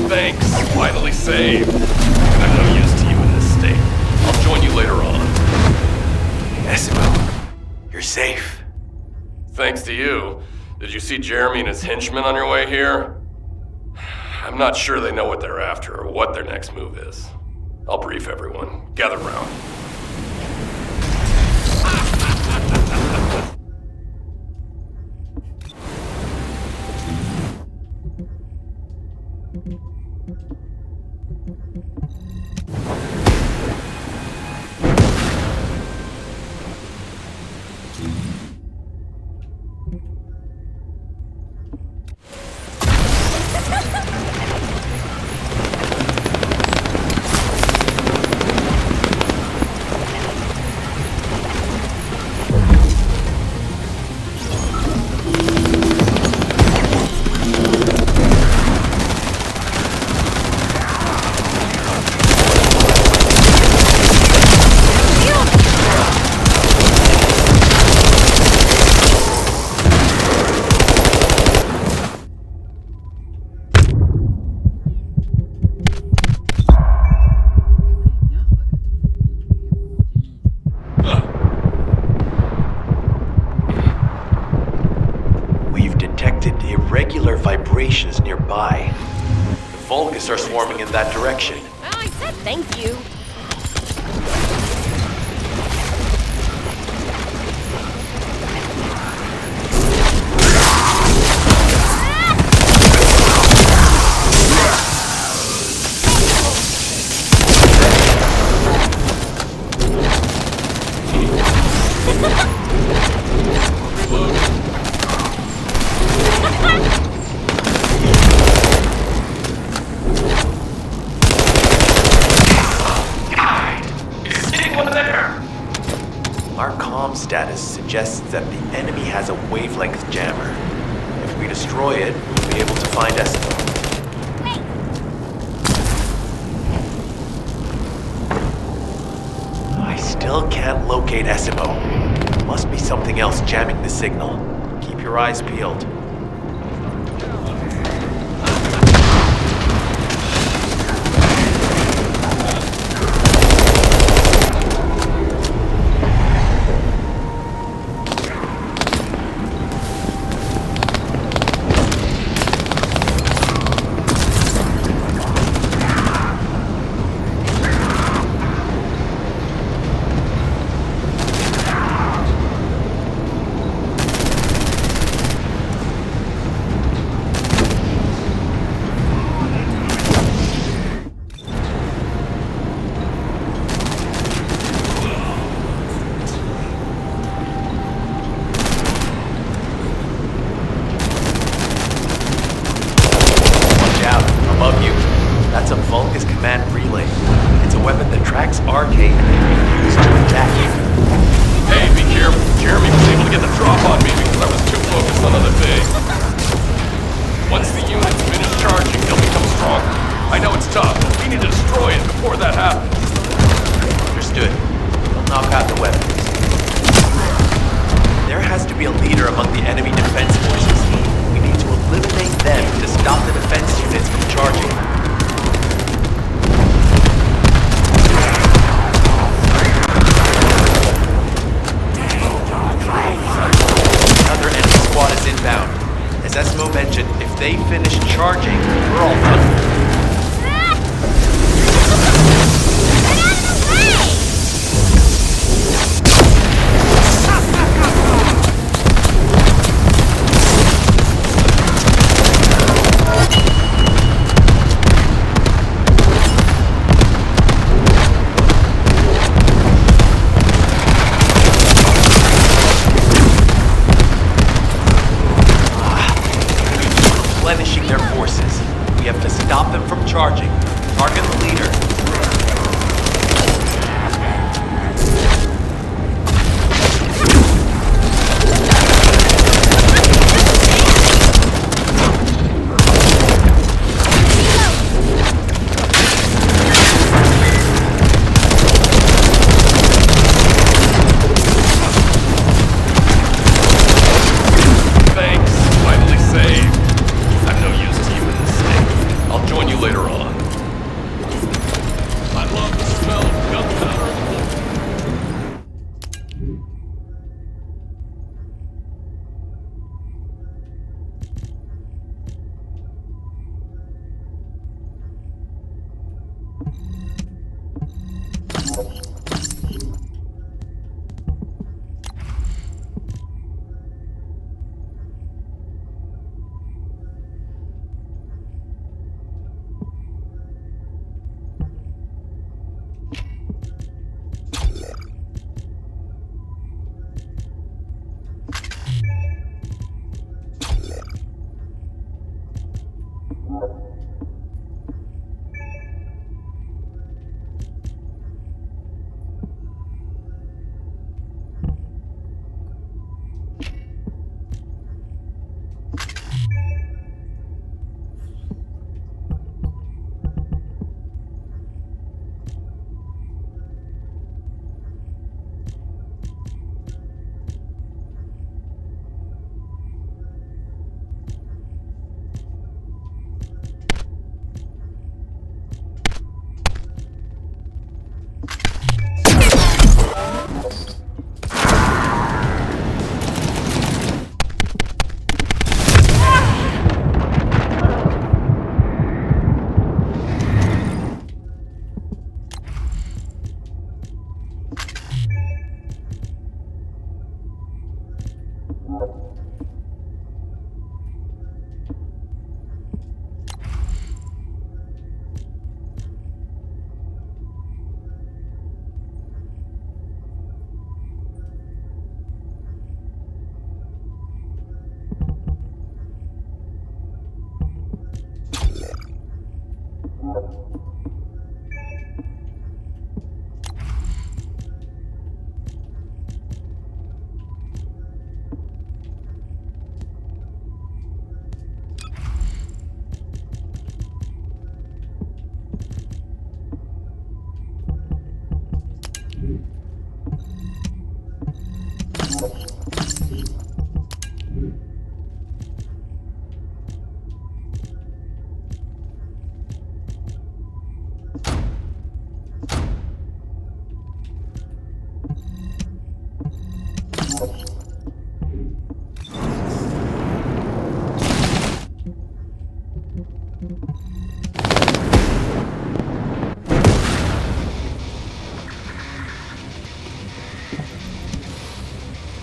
Thanks, finally saved. I'm no use to you in this state. I'll join you later on. Esimo, you're safe. Thanks to you. Did you see Jeremy and his henchmen on your way here? I'm not sure they know what they're after or what their next move is. I'll brief everyone. Gather round. Irregular vibrations nearby. The Vulgus are swarming in that direction. Well, I said thank you. Our comm status suggests that the enemy has a wavelength jammer. If we destroy it, we'll be able to find Esimo. I still can't locate Esimo. Must be something else jamming the signal. Keep your eyes peeled. Above you, that's a Vulgus command relay. It's a weapon that tracks Arcade and can be used to attack you. Hey, be careful. Jeremy was able to get the drop on me because I was too focused on other things. Once the units finish charging, they'll become stronger. I know it's tough, but we need to destroy it before that happens. Understood. We'll knock out the weapons. There has to be a leader among the enemy defense forces. We need to eliminate them to stop the defense units from charging. Another enemy squad is inbound. As Esimo mentioned, if they finish charging, we're all done. Replenishing their forces. We have to stop them from charging. Target the leader.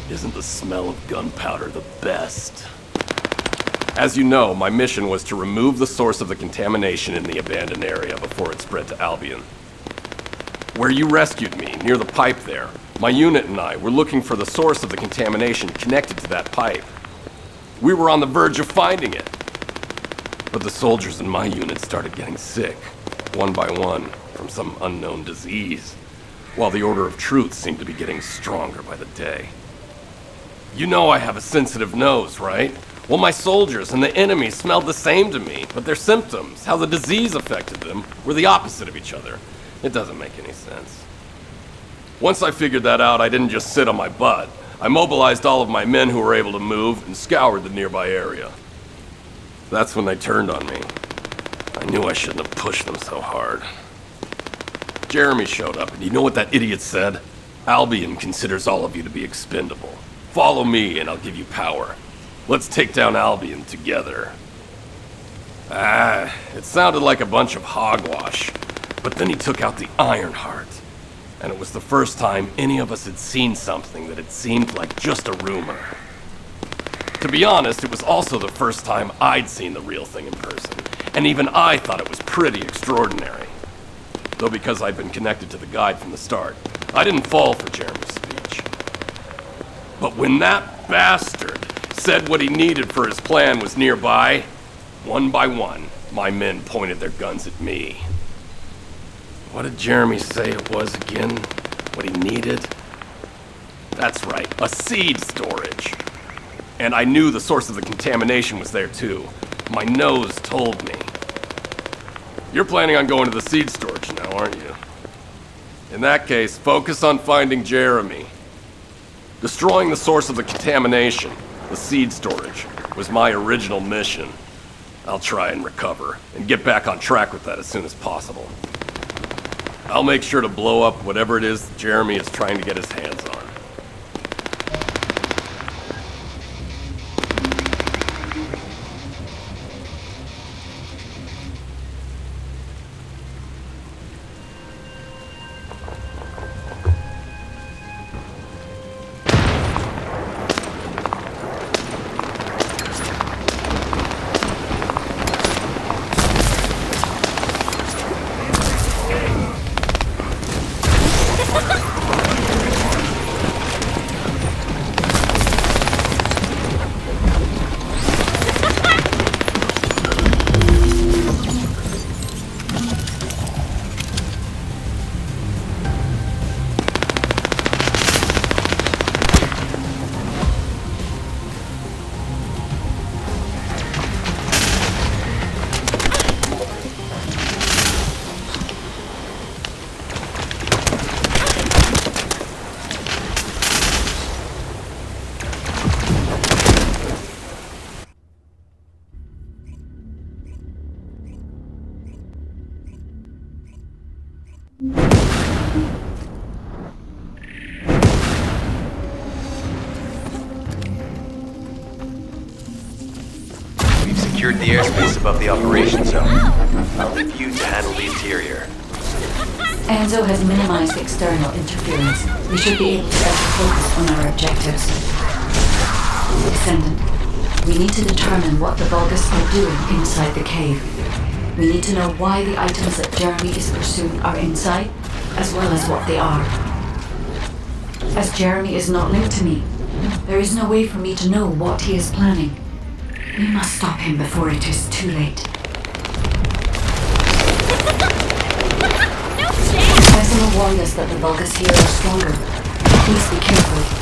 Isn't the smell of gunpowder the best? As you know, my mission was to remove the source of the contamination in the abandoned area before it spread to Albion. Where you rescued me, near the pipe there, my unit and I were looking for the source of the contamination connected to that pipe. We were on the verge of finding it. But the soldiers in my unit started getting sick, one by one, from some unknown disease, while the Order of Truth seemed to be getting stronger by the day. You know I have a sensitive nose, right? Well, my soldiers and the enemy smelled the same to me, but their symptoms, how the disease affected them, were the opposite of each other. It doesn't make any sense. Once I figured that out, I didn't just sit on my butt. I mobilized all of my men who were able to move and scoured the nearby area. That's when they turned on me. I knew I shouldn't have pushed them so hard. Jeremy showed up, and you know what that idiot said? Albion considers all of you to be expendable. Follow me, and I'll give you power. Let's take down Albion together. It sounded like a bunch of hogwash. But then he took out the Ironheart. And it was the first time any of us had seen something that had seemed like just a rumor. To be honest, it was also the first time I'd seen the real thing in person. And even I thought it was pretty extraordinary. Though because I'd been connected to the guide from the start, I didn't fall for Jeremy's speech. But when that bastard said what he needed for his plan was nearby, one by one, my men pointed their guns at me. What did Jeremy say it was again? What he needed? That's right, a seed storage. And I knew the source of the contamination was there too. My nose told me. You're planning on going to the seed storage now, aren't you? In that case, focus on finding Jeremy. Destroying the source of the contamination, the seed storage, was my original mission. I'll try and recover, and get back on track with that as soon as possible. I'll make sure to blow up whatever it is Jeremy is trying to get his hands on. We've secured the airspace above the operation zone. I'll leave you to handle the interior. Enzo has minimized external interference. We should be able to better focus on our objectives. Descendant, we need to determine what the Vulgus are doing inside the cave. We need to know why the items that Jeremy is pursuing are inside, as well as what they are. As Jeremy is not linked to me, there is no way for me to know what he is planning. We must stop him before it is too late. Sentinel warned us that the Vulgus here are stronger. Please be careful.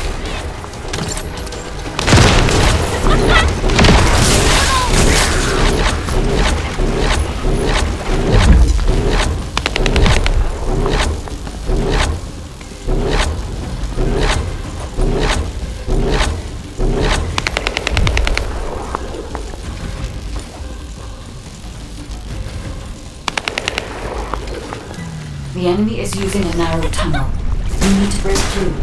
The enemy is using a narrow tunnel. We need to break through.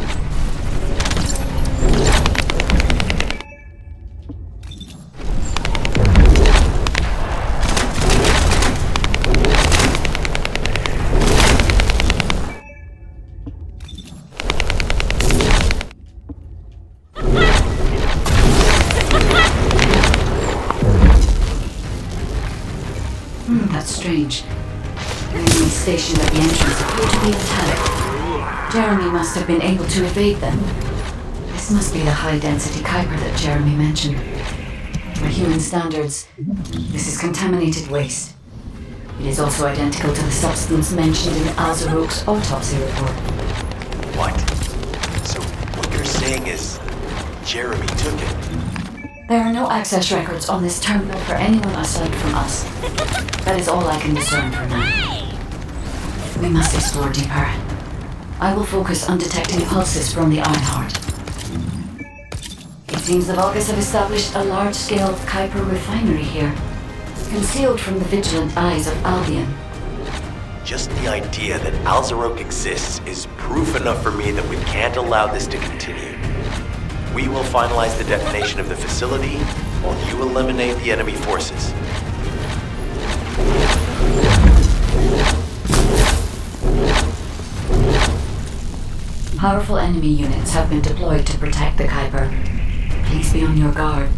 That's strange. The enemies stationed at the entrance appear to be intact. Jeremy must have been able to evade them. This must be the high-density Kuiper that Jeremy mentioned. By human standards, this is contaminated waste. It is also identical to the substance mentioned in Alzaroke's autopsy report. What? So what you're saying is Jeremy took it? There are no access records on this terminal for anyone aside from us. That is all I can discern for now. We must explore deeper. I will focus on detecting pulses from the Ironheart. It seems the Vulgus have established a large-scale Kuiper refinery here, concealed from the vigilant eyes of Albion. Just the idea that Alzaroke exists is proof enough for me that we can't allow this to continue. We will finalize the detonation of the facility while you eliminate the enemy forces. Powerful enemy units have been deployed to protect the Kuiper. Please be on your guard.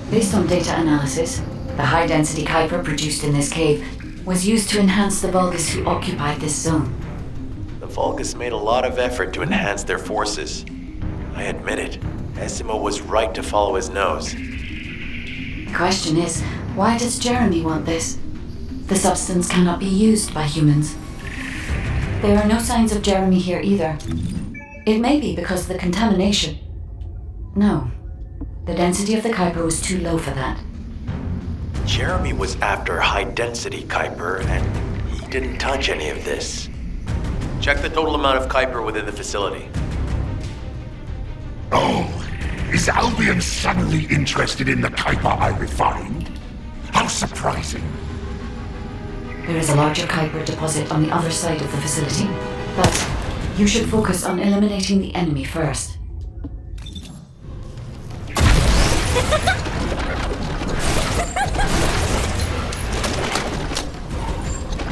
Based on data analysis, the high-density Kuiper produced in this cave was used to enhance the Vulgus who occupied this zone. The Vulgus made a lot of effort to enhance their forces. I admit it, Esimo was right to follow his nose. The question is, why does Jeremy want this? The substance cannot be used by humans. There are no signs of Jeremy here either. It may be because of the contamination. No. The density of the Kuiper was too low for that. Jeremy was after high-density Kuiper, and he didn't touch any of this. Check the total amount of Kuiper within the facility. Oh, is Albion suddenly interested in the Kuiper I refined? How surprising. There is a larger Kuiper deposit on the other side of the facility, but you should focus on eliminating the enemy first.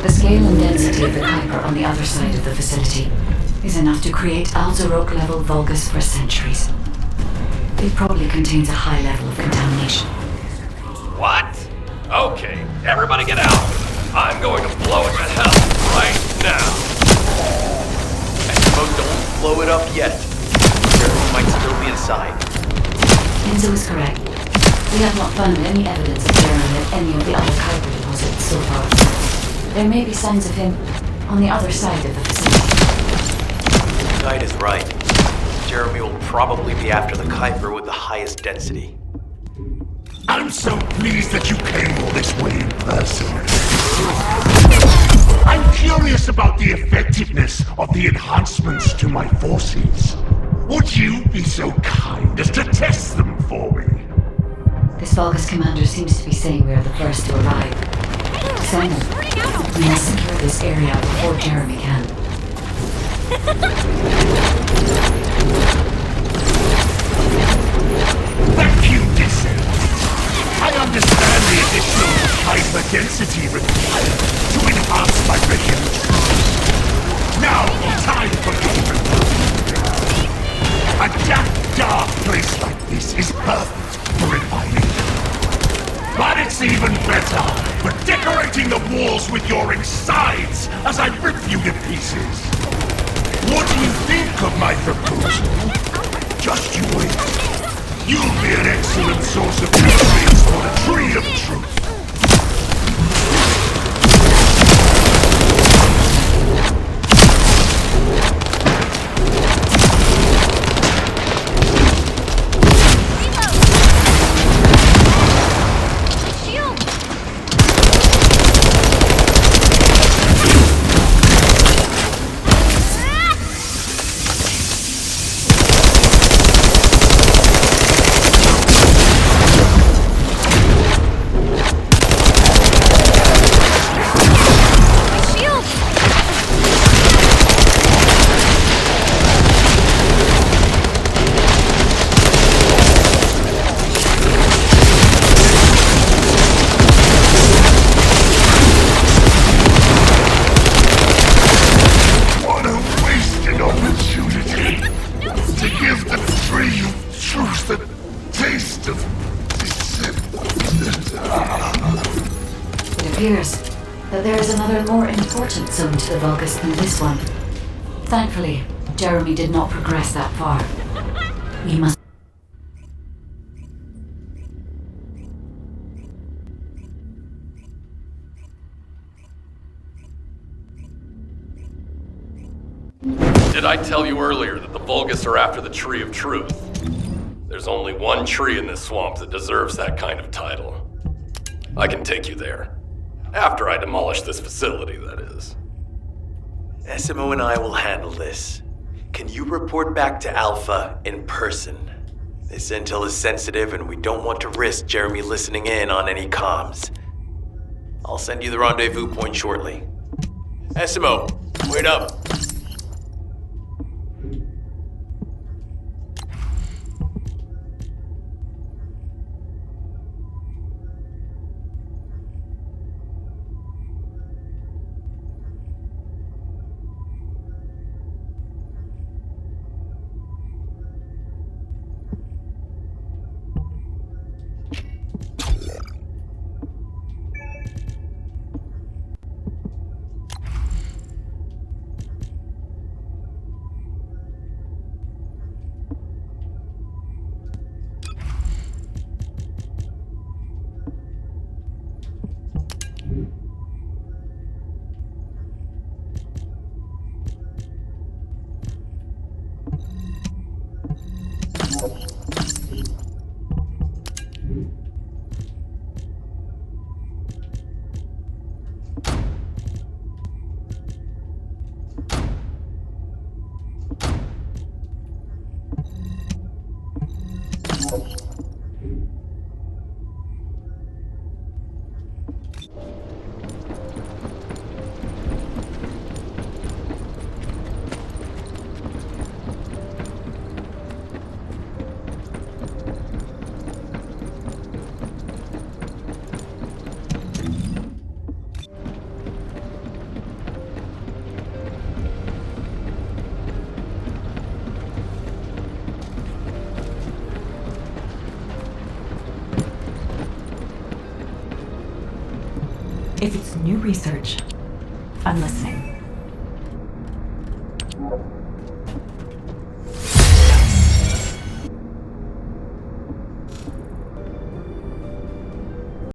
The scale and density of the Kuiper on the other side of the facility is enough to create Alzaroke-level Vulgus for centuries. It probably contains a high level of contamination. What? Okay, everybody get out. I'm going to blow it to hell right now. Esimo, don't blow it up yet. Jeremy might still be inside. Enzo is correct. We have not found any evidence of Jeremy at any of the other Kuiper deposits so far. There may be signs of him on the other side of the facility. Guide is right. Jeremy will probably be after the Kuiper with the highest density. I'm so pleased that you came all this way in person. I'm curious about the effectiveness of the enhancements to my forces. Would you be so kind as to test them for me? This Vulgus commander seems to be saying we are the first to arrive. Descendant, we must secure this area before Jeremy can. Thank you, Descendant. I understand the additional hyper density required to enhance my regulations. Now, time for combat. A dark place like this is perfect for refining. But it's even better for decorating the walls with your insides as I rip you to pieces. What do you think of my proposal? Just you wait. You'll be an excellent source of nutrients for the Tree of Truth. appears that there is another more important zone to the Vulgus than this one. Thankfully, Jeremy did not progress that far. We must... Did I tell you earlier that the Vulgus are after the Tree of Truth? There's only one tree in this swamp that deserves that kind of title. I can take you there. After I demolish this facility, that is. Essimo and I will handle this. Can you report back to Alpha in person? This intel is sensitive and we don't want to risk Jeremy listening in on any comms. I'll send you the rendezvous point shortly. Essimo, wait up. If it's new research, I'm listening.